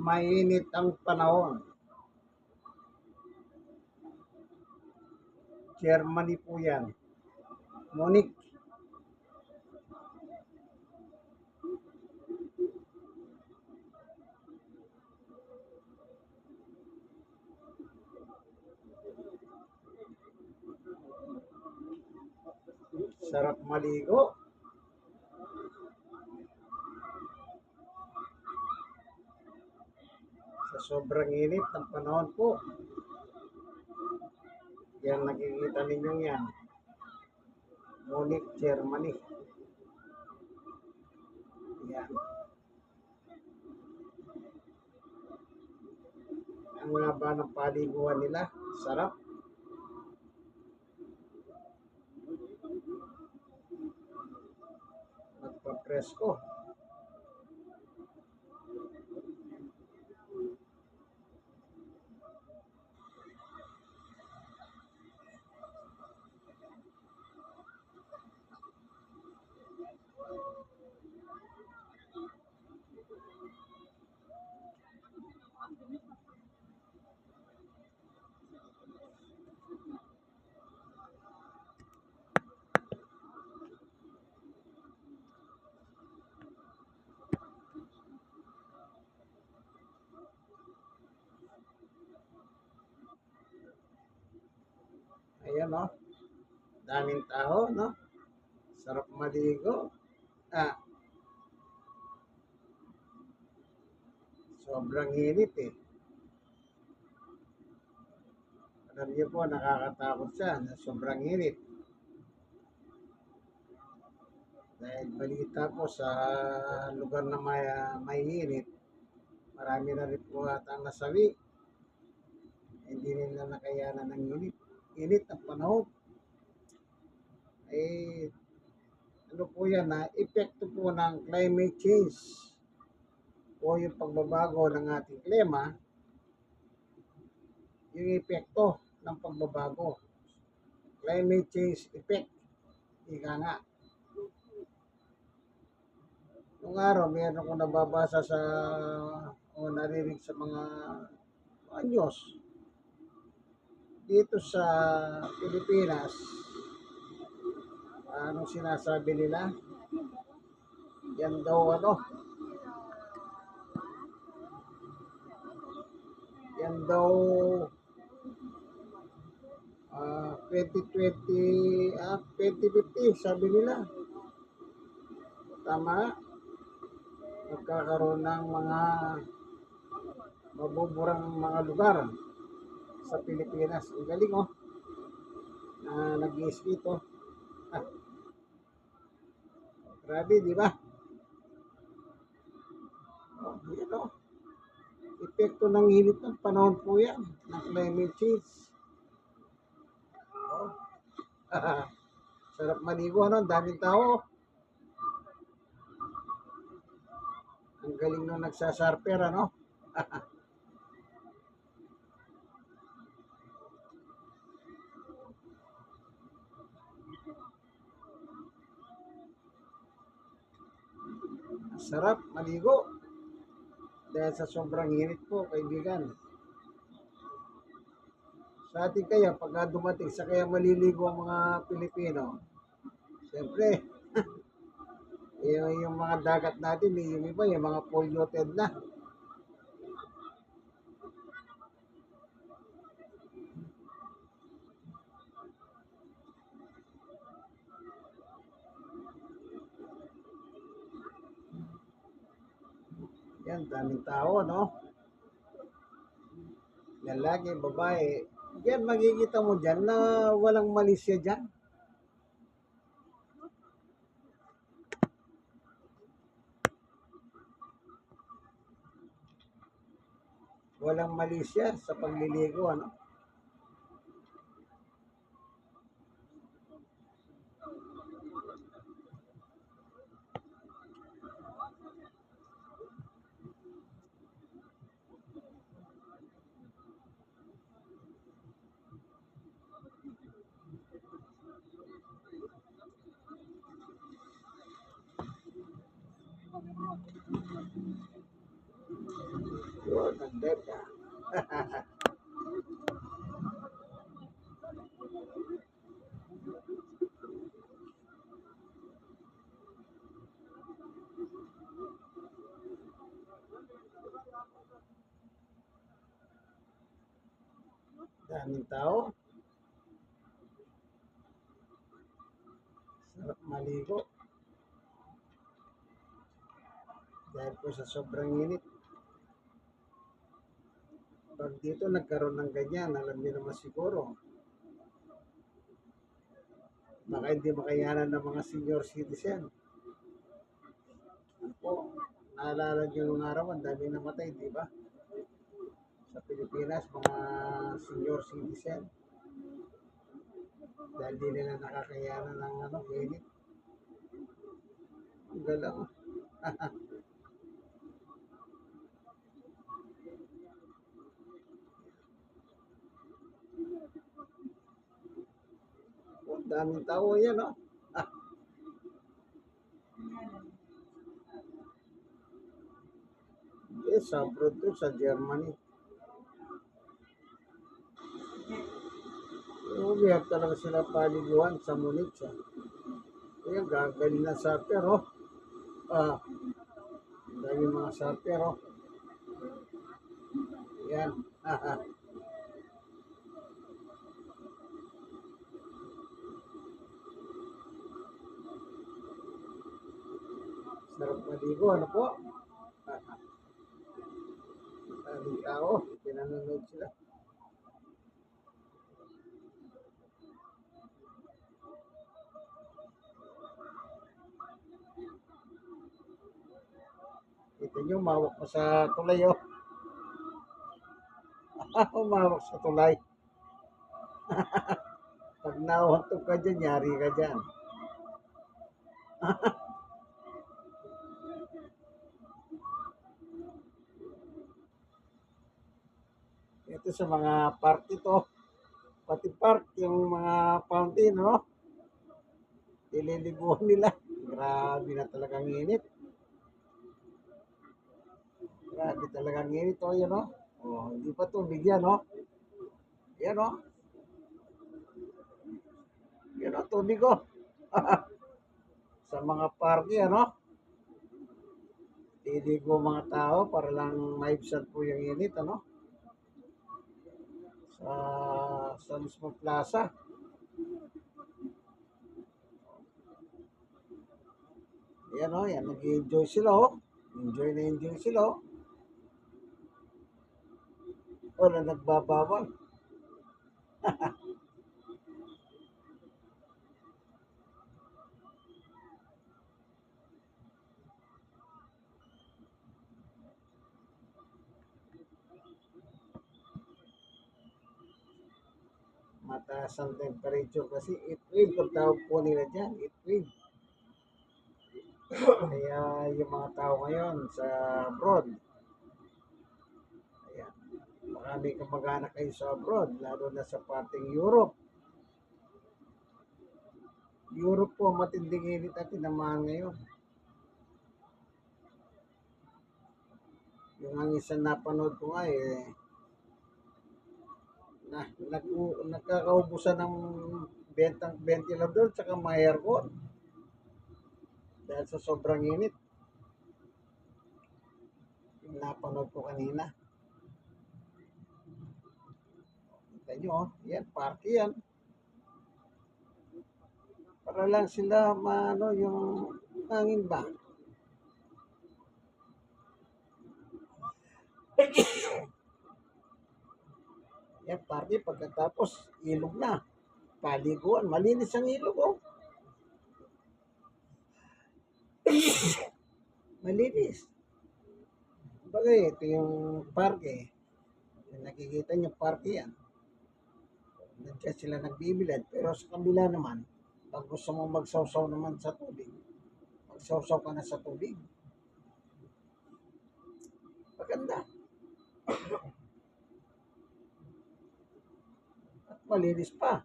Mainit ang panahon. Germany po yan. Munich. Sarap maligo. Sa sobrang init ng panahon po. Yan nakikita ninyo yan. Munich, Germany. Yan. Ang haba ng paliguan nila. Sarap. Magpapresko. Ayan, no? Daming tao, no? Sarap maligo. Sobrang init eh. Alam niyo po, nakakatakot siya na sobrang init. Dahil balita po sa lugar na may init, marami na rin po atang nasawi. Hindi nila nakayanan ng init. Init ang panahon. Eh, ano po yan na epekto po ng climate change o yung pagbabago ng ating klima, yung epekto ng pagbabago. Climate change effect. Ika nga. Nung araw, meron akong nababasa o narinig sa mga news. Dito sa Pilipinas, anong sinasabi nila? Yan daw yan daw 2050 sabi nila. Tama, magkakaroon ng mga mabuburang mga lugar sa Pilipinas. Ang galing na nag-iisip ito. Grabe, di ba? Yan epekto ng init ng panahon po yan, ng climate change. Sarap maligo, ang daming tao. Ang galing nung nagsasarper, Sarap maligo. Dahil sa sobrang init po, kaibigan. Sa atin kaya, pagka dumating sa kaya maliligo ang mga Pilipino, siyempre, yung mga dagat natin, yung iba, yung mga polluted na. Yan, daming tao, Lalaki, babae. Yan, makikita mo dyan na walang mali siya dyan. Walang mali siya sa pagliligo, Order ka. Daming tao. Sarap maligo. Dahil po sa sobrang init. Pag dito nagkaroon ng ganyan, alam niyo naman siguro, baka hindi makayanan ng mga senior citizen. Po, naalala niyo yung araw, ang dami namatay, di ba? Sa Pilipinas, mga senior citizen. Dahil di nila nakakayanan ng init. Ang galang. Ang daming tao yan, no? Sa abroad to, sa Germany. Bihag talaga sila paliguan sa Munich. Ayan, gagaling na surfer, oh. Dami mga surfer, oh. Yan. Sarap maligo, ano po? Daming tao, pinanonood sila. Kita nyo, umawak pa sa tulay, oh. Umawak sa tulay. Pag nauhantog ka dyan, yari ka dyan. Ito sa mga park ito. Pati park, yung mga fountain, no? Ililiguan nila. Grabe na talagang init. Grabe talagang init, oh, yan, oh. Oh, hindi pa tubig yan, oh. Yan, oh. Yan, oh, tubig, oh. Sa mga park yan, oh. Liligo mga tao para lang maibsan po yung init, ano? Sa mismo plaza. Yan, oh, yan. Nag-enjoy sila, oh. Enjoy sila, oh. Wala nagbabawal. Mataas ang temperature kasi heat wave. Ang tawag po nila dyan, heat wave. Kaya yung mga tao ngayon sa abroad, ayan, marami kamag-anak kayo sa abroad, lalo na sa pating Europe. Europe po, matinding init at tinamaan ngayon. Yung ang isang napanood ko nga nagkakaubusan ng bentang ventilador tsaka mga aircon dahil sa sobrang init. Yung napanood ko kanina. Kita nyo, oh, yan, party yan. Para lang sila yung hangin ba? Yan, party pagkatapos ilog na. Paliguan, malinis ang ilog, oh. Malinis. Bagay, ito yung parke. Nakikita nyo, parke yan. Nandiyan sila nagbibilad. Pero sa kabila naman, pag gusto mo magsawsaw naman sa tubig, magsawsaw ka na sa tubig. Maganda. At malinis pa.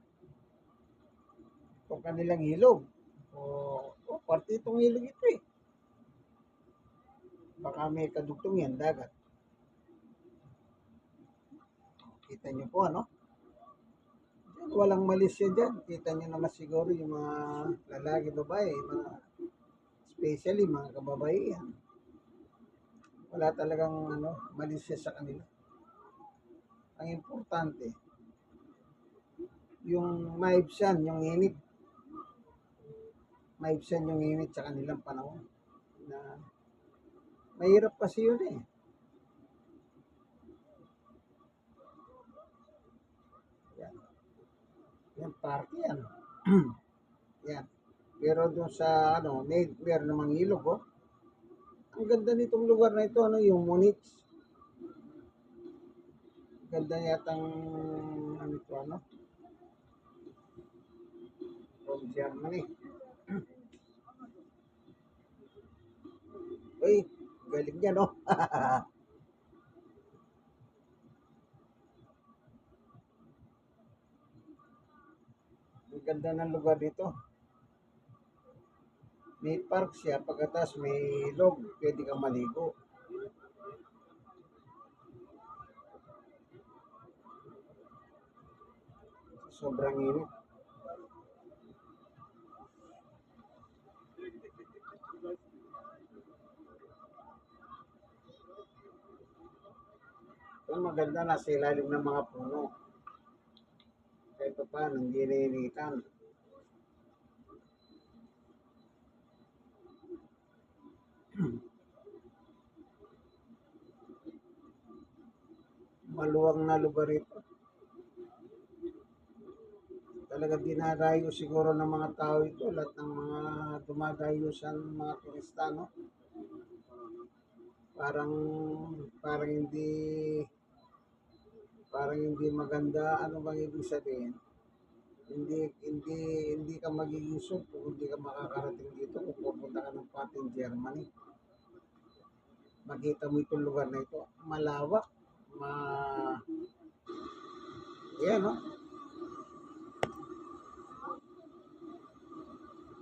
Itong kanilang ilog. Parte itong ilog ito, eh. Baka may kadugtong yan, dagat. Kita niyo po, ano? Diyan, walang mali siya dyan. Kita niyo naman siguro yung mga lalaki, babae, mga especially mga kababaihan. Wala talagang ano, mali siya sa kanila. Ang importante, yung maibsan, yung init. Maibsan yung init sa kanilang panahon. Na mahirap kasi yun eh. Yan, yan party yan. Yan. Pero doon sa ano, meron namang ilog, oh. Ang ganda nitong lugar na ito, ano, yung Munich. Ganda yatang, ano ito, ano, from Germany. Uy, galing niya, no? Ang ganda ng lugar dito. May park siya, pagkatas may ilog, pwede kang maligo. Sobrang init. Ang maganda na sa ilalim ng mga puno. Kahit pa paano, hindi nainitan. Maluwang na lugar ito. Talaga dinadayo siguro ng mga tao ito, lahat ng mga dumadayo sa mga turista, no? Parang, parang hindi, parang hindi maganda. Ano bang ibig sabihin? Hindi, hindi ka magiging sure kung hindi ka makakarating dito kung pupunta ka ng pating Germany. Makita mo itong lugar na ito. Malawak. Ma, yan, no?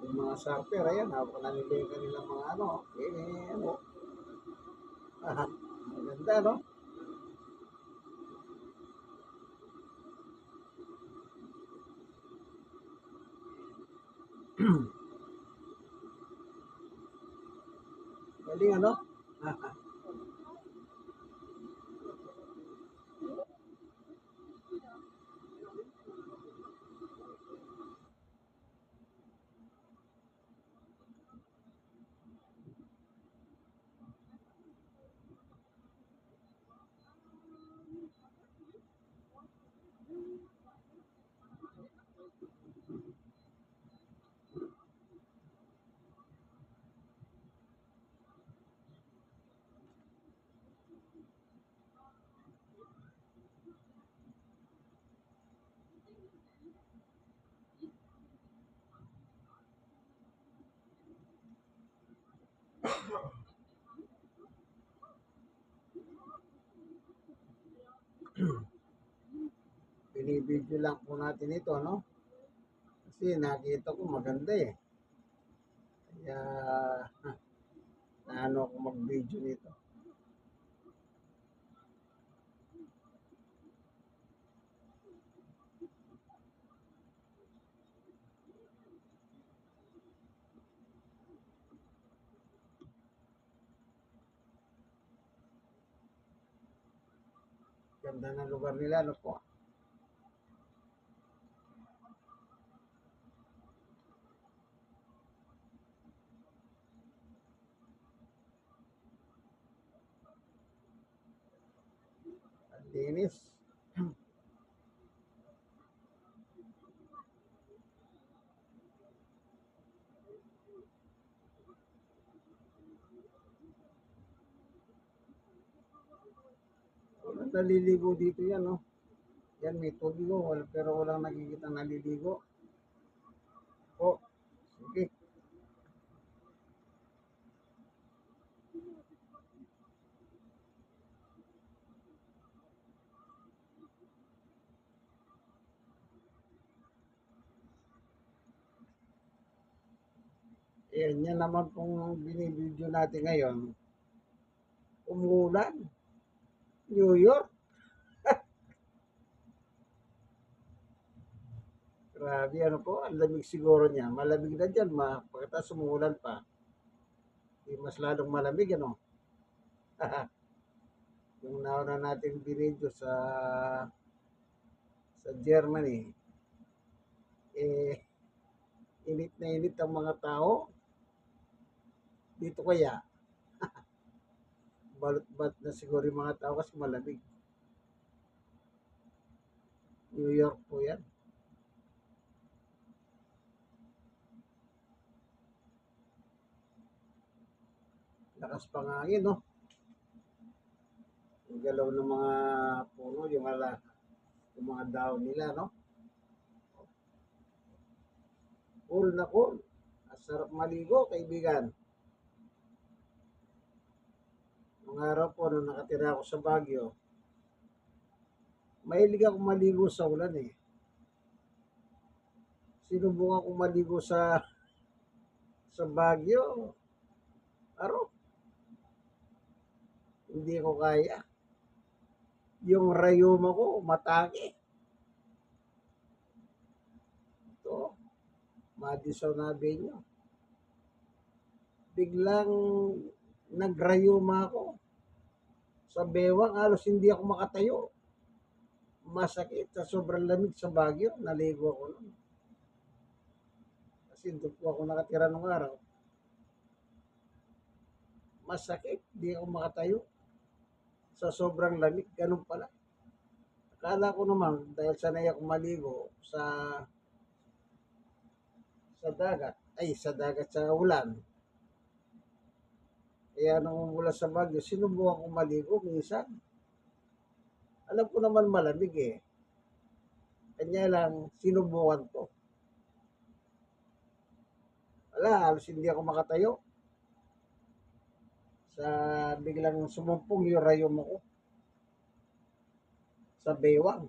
Yung mga surfer, ayan, hawak nila yung kanilang mga ano, ano, maganda, no? Galing, ano? Binibidyo lang po natin ito, no? Kasi nakita ko maganda eh. Kaya, naano ako mag-video nito. Ganda ng lugar nila, no po? Ang linis. Walang naliligo dito yan, no? Yan, may tubig, oh, pero walang nakikita naliligo. Oh, sige. Yan, yan naman pong binibidyo natin ngayon. Umulan. New York. Grabe ano po, ang lamig siguro niya. Malamig na diyan, pagkatapos umuulan pa. Mas lalong malamig ano. Yung nauna nating binidyo sa Germany, eh, init na init ang mga tao. Dito kaya, balot-bat na siguro yung mga tao kasi malamig. New York po yan. Lakas pangangin, no? Yung galaw ng mga puno, yung mga dahon nila, no? Cool na cool. Ang sarap maligo, kaibigan. Nung araw po, nung nakatira ako sa Baguio, mahilig ako maligo sa ulan eh. Sinubukan ko maligo sa Baguio, aro, hindi ko kaya. Yung rayuma ko, matake. Ito, Madison Avenue. Biglang nagrayuma ako. Sa bewang, halos hindi ako makatayo. Masakit sa sobrang lamig sa Baguio. Naligo ako nun. Kasi doon po ako nakatira nung araw. Masakit, hindi ako makatayo. Sa sobrang lamig, ganun pala. Akala ko naman, dahil sanay ako maligo sa dagat, sa dagat sa ulan. Kaya nung mula sa Baguio, sinubukan ko maligo minsan. Alam ko naman malamig eh. Kanya lang, sinubukan ko. Wala, halos hindi ako makatayo. Sa biglang sumumpong yung rayom ako sa bewang.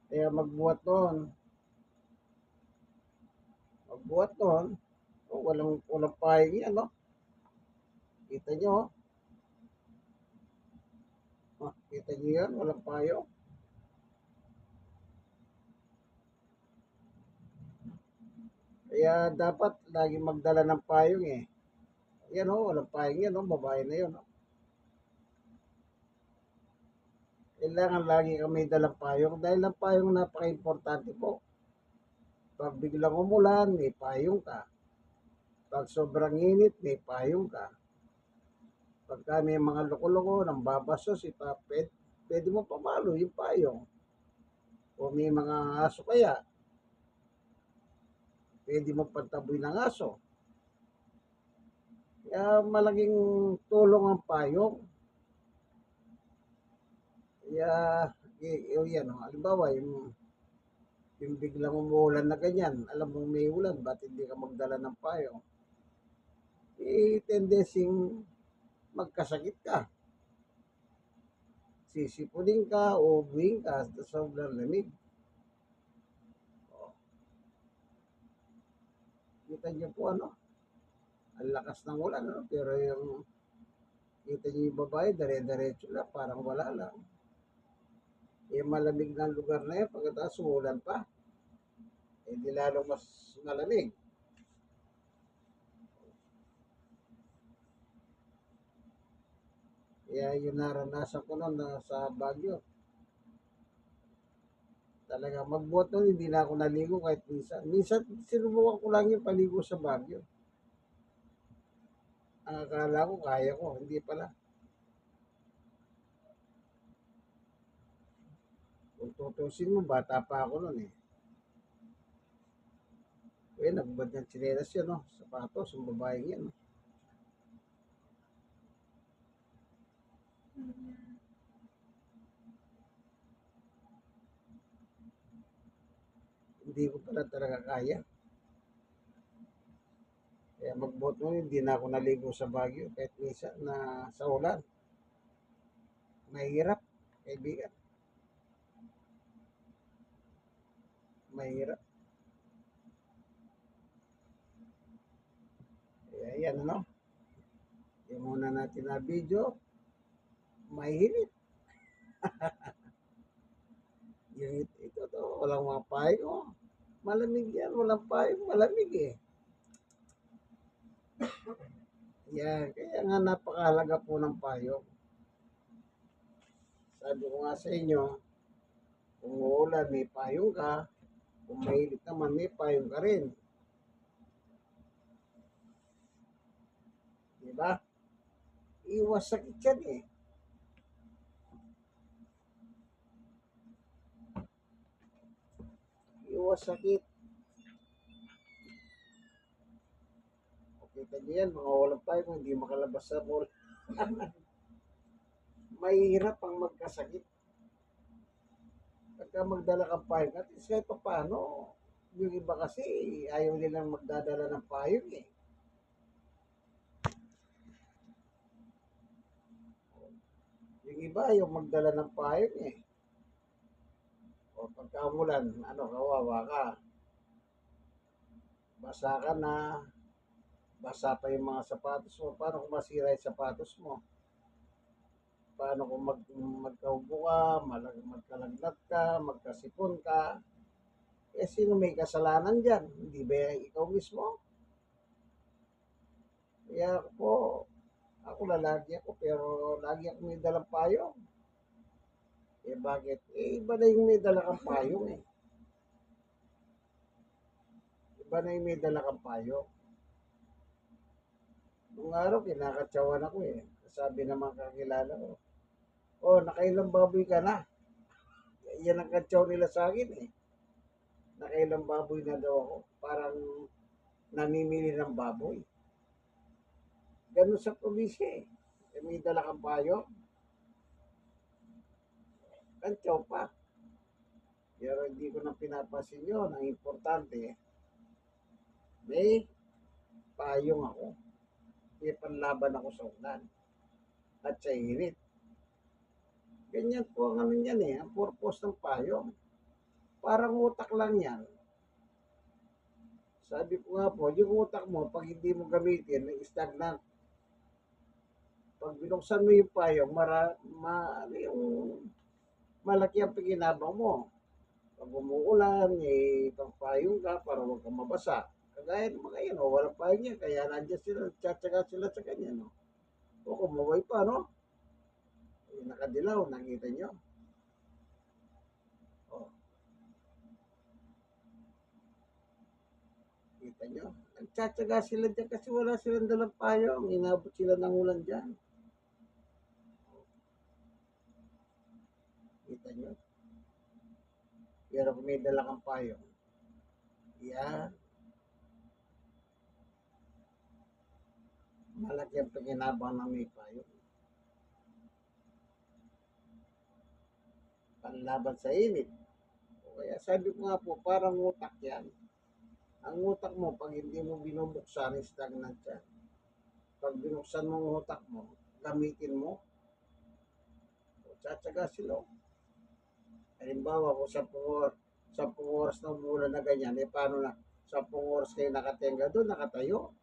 Kaya magbuhat noon, walang pahing yan, no? Kita nyo, kita nyo yan, walang payo. Kaya dapat lagi magdala ng payong eh. Yan o, walang payong yan o, babae na yun o. Kailangan lagi kami dalang payong dahil ang payong napaka-importante po. Pag biglang umulan, may payong ka. Pag sobrang init, may payong ka. Pagka may mga loko-loko ng babasos, pwede mo pamalo yung payong. O may mga aso kaya, pwede mo pantaboy ng aso. Kaya malaking tulong ang payong. Kaya, yan o, halimbawa, yung biglang umuulan na ganyan, alam mong may ulan, ba't hindi ka magdala ng payong? Tendensing magkasakit ka. Sisipunin ka o buwing ka sa sobrang lamig. Kita niyo po ano, ang lakas ng ulan, ano? Pero kita niyo yung babae, dare-diretso lang, parang wala lang. Malamig na lugar na yun, pagkatapos umulan pa. Di lalong mas malamig. Kaya yung naranasan ko noon sa Baguio, talaga magbuhat nun, hindi na ako naligo kahit minsan. Minsan, sinubukan ko lang yung paligo sa Baguio. Ang akala ko, kaya ko, hindi pala. Kung tutusin mo, bata pa ako noon eh. Kaya nagbad ng tsinelas yun, no? Sapatos, ang babaeng yan. No? Hindi ko pala talaga kaya. Kaya magbuhat nun, hindi na ako naligo sa Baguio kahit minsan na sa ulan. Mahirap, kaibigan. Mahirap. Kaya yan, ano? Yung muna natin na video, mahihilit. Yung ito to, walang mga payong. Malamig yan, walang payong, malamig eh. Yan, kaya nga napakahalaga po ng payong. Sabi ko nga sa inyo, kung uulan, may payong ka. Kung mainit naman, may payong ka rin. Diba? Iwas sakit yan eh. Iwas sakit. Kita niyo yan, mga walang payong, hindi makalabas sa mall. Mahirap ang magkasakit. Pagka magdala kang payong, at least kahit pa paano, yung iba kasi ayaw nilang magdadala ng payong eh. Yung iba ayaw magdala ng payong eh. O pagka umulan, ano, kawawa ka. Basa ka na, basa pa yung mga sapatos mo. Paano kung masira yung sapatos mo? Paano kung magkaubo ka, magkalagnat ka, magkasipon ka? Eh, sino may kasalanan dyan? Hindi ba ikaw mismo? Kaya ako lalagi ako, pero lagi ako may dalang payong. Eh, bakit? Eh, iba na yung may dala kang payong eh. Iba na yung may dala kang payong. Nung araw, kinakatsawan ako eh. Sabi ng mga kakilala ko, oh, nakailang baboy ka na. Yan ang katsaw nila sa akin eh. Nakailang baboy na daw ako. Parang namimili ng baboy. Ganun sa probinsya eh. Eh, may dala kang payong, katsaw pa. Pero hindi ko na pinapasin yun. Ang importante, may payong ako. May panlaban ako sa ulan at sa init. Ganyan po ang ano yan eh, ang purpose ng payong. Parang utak lang yan. Sabi ko nga po, yung utak mo, pag hindi mo gamitin, stagnant. Pag binuksan mo yung payong, ano yung malaki ang pakinabang mo. Pag umuulan, eh, pagpayong ka para huwag kang mabasa. Kagaya ng mga yan, oh, walang payong yan, kaya nandiyan sila, tsatsaga sila sa kanya, no? O kumaway pa, no? Eh, nakadilaw, nakita nyo? O, kita nyo? Nagtsatsaga sila dyan kasi wala silang dalang payong. Inabot sila ng ulan dyan. Kita nyo? Pero kung may dala kang payong, yan, malaki ang pakinabang ng may payong. Panlaban sa init. O kaya sabi ko nga po, parang utak yan. Ang utak mo, pag hindi mo binubuksan, stagnant yan. Pag binuksan mo ang utak mo, gamitin mo, tsatsaga sila. Halimbawa, kung 10 oras na umulan na ganyan, eh paano na 10 oras kayo nakatenga doon, nakatayo?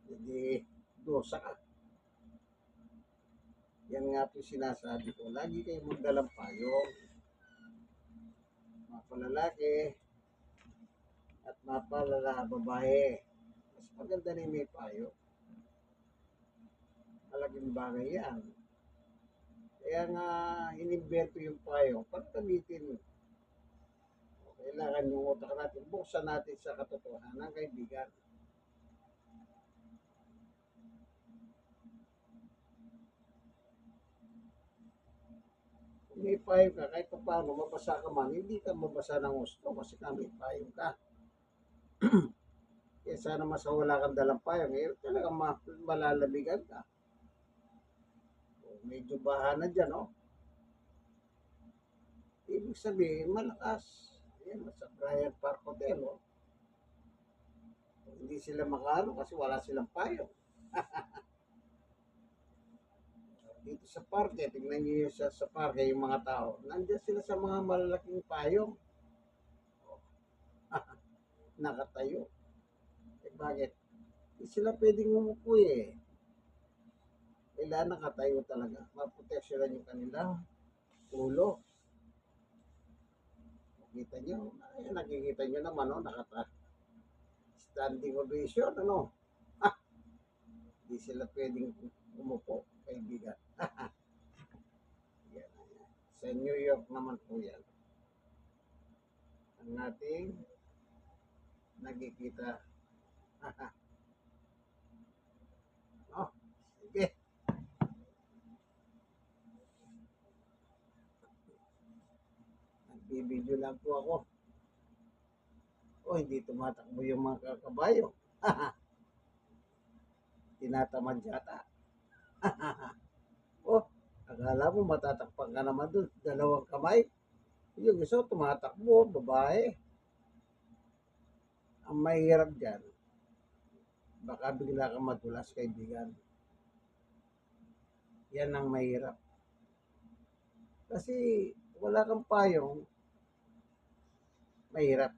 Hindi, dosa ka. Yan nga po sinasabi ko. Lagi kayong magdalang payong. Mga palalaki at mga palala babae. Mas maganda na may payong. Malaking bagay yan. Kaya nga, inimbento yung payong. Pagkamitin mo. Kailangan yung utak natin, buksan natin sa katotohanan, kaibigan. Kung may payong ka, kahit pa paano, mabasa ka man, hindi ka mabasa ng gusto kasi ka may payong ka. Kaya sana mas wala kang dalang payong, eh talagang malalamigan ka. Medyo baha na dyan, oh. Ibig sabihin, malakas. Yan, sa Bryant Park Hotel, oh. Hindi sila makano kasi wala silang payong. Dito sa parke, tingnan niyo yung sa parke, yung mga tao. Nandiyan sila sa mga malalaking payong. Nakatayo. Eh bakit? Hindi sila pwedeng umupo eh. kailangan nakatayo talaga. Maproteksyonan yung kanilang ulo. Nakita nyo, ay, nakikita nyo naman, no? Standing ovation, ano? Ah, hindi sila pwedeng umupo, kaibigan. Yan, yan. Sa New York naman po yan. Ang ating nakikita. Oh, sige. Nagbibideo lang po ako. Oh, hindi tumatakbo yung mga kabayo. Tinatamad yata. Oh, akala mo matatakpan ka naman doon. Dalawang kamay. Yung isa tumatakbo, babae. Ang mahirap dyan, baka bigla kang madulas, kaibigan. Yan ang mahirap. Kasi wala kang payong, mahirap.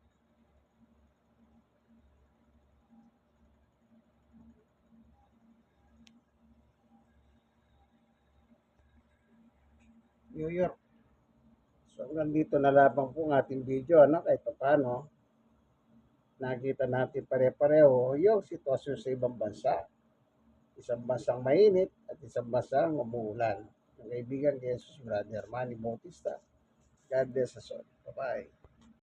New York. So hanggang dito na labang po ang ating video, ano, kahit paano nakita natin pare-pareho yung sitwasyon sa ibang bansa. Isang bansang mainit at isang bansang umuulan. Ang kaibigan kay Jesus, Brother Manny Bautista. God bless us all. Bye-bye.